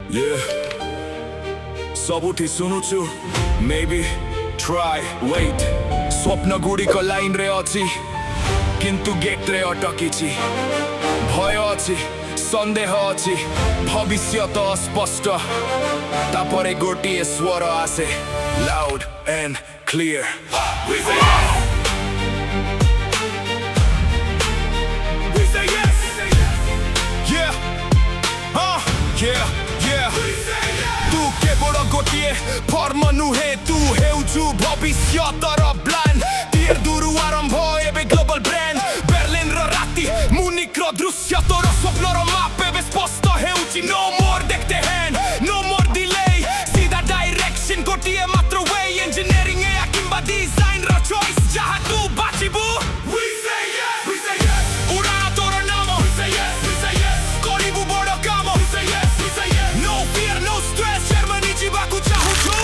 Yeah. ସବୁଠି ଶୁଣୁଛୁ maybe try wait ସ୍ୱପ୍ନ ଗୁଡ଼ିକ ଲାଇନରେ ଅଛି କିନ୍ତୁ ଗେଟରେ ଅଟକିଛି ଭୟ ଅଛି ସନ୍ଦେହ ଅଛି ଭବିଷ୍ୟତ ଅସ୍ପଷ୍ଟ ତାପରେ ଗୋଟିଏ ସ୍ୱର ଆସେ loud and clear We say yes We say yes Yeah Yeah Yeah ତୁ କେବଳ ଗୋଟିଏ ଫର୍ମ ନୁହେଁ ତୁ ହେଉଛୁ ଭବିଷ୍ୟତର ପ୍ଲାନ୍ ଟିଏର ଦୂରୁ ଆରମ୍ଭ ଏବେ ଗ୍ଲୋବାଲ ବ୍ରାଣ୍ଡ ବର୍ଲିନର ରାତି ମୁନିକର ଦୃଶ୍ୟ ତୋର ସ୍ୱପ୍ନର ମାପ ଏବେ ସ୍ପଷ୍ଟ ହେଉଛି no more ଦେଖତେ ହ୍ୟାଣ୍ଡ no more delay ସିଧା ଡାଇରେକ୍ସନ ଗୋଟିଏ ମାତ୍ର ୱେ ଇଞ୍ଜିନିୟରିଂ ଏୟା କିମ୍ବା ଡିଜାଇନର ଚଏସ୍ ଯାହା ତୁ ବାଛିବୁ We say yes We say yes ଉଡ଼ାଣ ତୋର ନାମ We say yes We say yes କରିବୁ ବଡ଼ କାମ We say yes We say yes No fear no stress Germany ଯିବାକୁ ଚାହୁଁଛୁ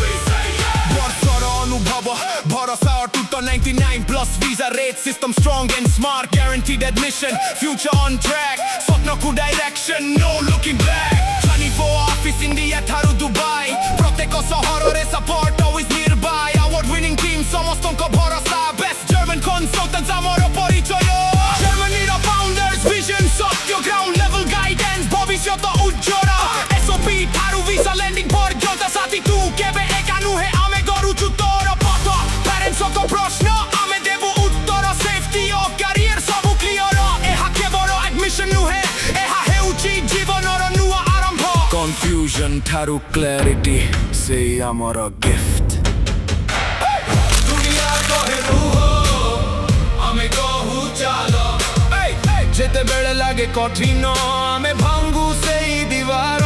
We say yes ବର୍ଷର ଅନୁଭବ ଭରସା ଅଟୁଟ 99 plus visa rate system strong and smart guaranteed admission future on track ସ୍ୱପ୍ନକୁ direction no looking back 24 office India ଠାରୁ Dubai ପ୍ରତ୍ୟେକ ସହରରେ support always nearby award winning team ସମସ୍ତଙ୍କ ଭରସା best German consultants ଆମର ପରିଚୟ Germanyର founders vision ସତ୍ୟ ground level guidance ଭବିଷ୍ୟତ ଉଜ୍ଜ୍ୱଳ SOP ଠାରୁ visa landing ପର୍ଯ୍ୟନ୍ତ ସାଥୀ ତୁ କେବେ ଏକା ନୁହେଁ ଆମେ କରୁଛୁ ତୋର ପଥ ପ୍ୟାରେଣ୍ଟସଙ୍କ ପ୍ରଶ୍ନ ଆମେ ଦେବୁ ଉତ୍ତର ସେଫ୍ଟି ଓ କ୍ୟାରିୟର ସବୁ କ୍ଲିୟର ଏହା କେବଳ ଆଡମିସନ ନୁହେଁ ଏହା ହେଉଛି ଜୀବନର ନୂଆ ଆରମ୍ଭ କନଫ୍ୟୁଜନ ଠାରୁ କ୍ଲାରିଟି ସେଇ ଆମର ଗିଫ୍ଟ ଦୁନିଆ କହେ ରୁହ ଆମେ କହୁ ଚାଲ ଯେତେବେଳେ ଲାଗେ କଠିନ ଆମେ ଭାଙ୍ଗୁ ସେଇ ଦିବାର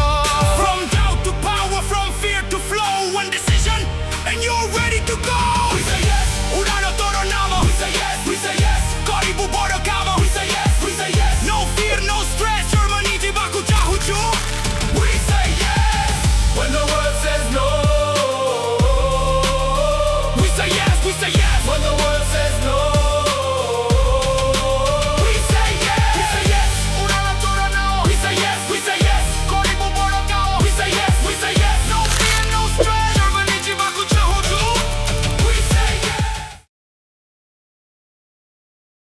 From doubt to power from fear to flow one decision and you're ready to go We say yes ଉଡ଼ାଣ ତୋର ନାମ We say yes We say yes କରିବୁ ବଡ଼ କାମ We say yes We say yes No fear no stress Germany ଯିବାକୁ ଚାହୁଁଛୁ We say yes When the world says no We say yes We say yes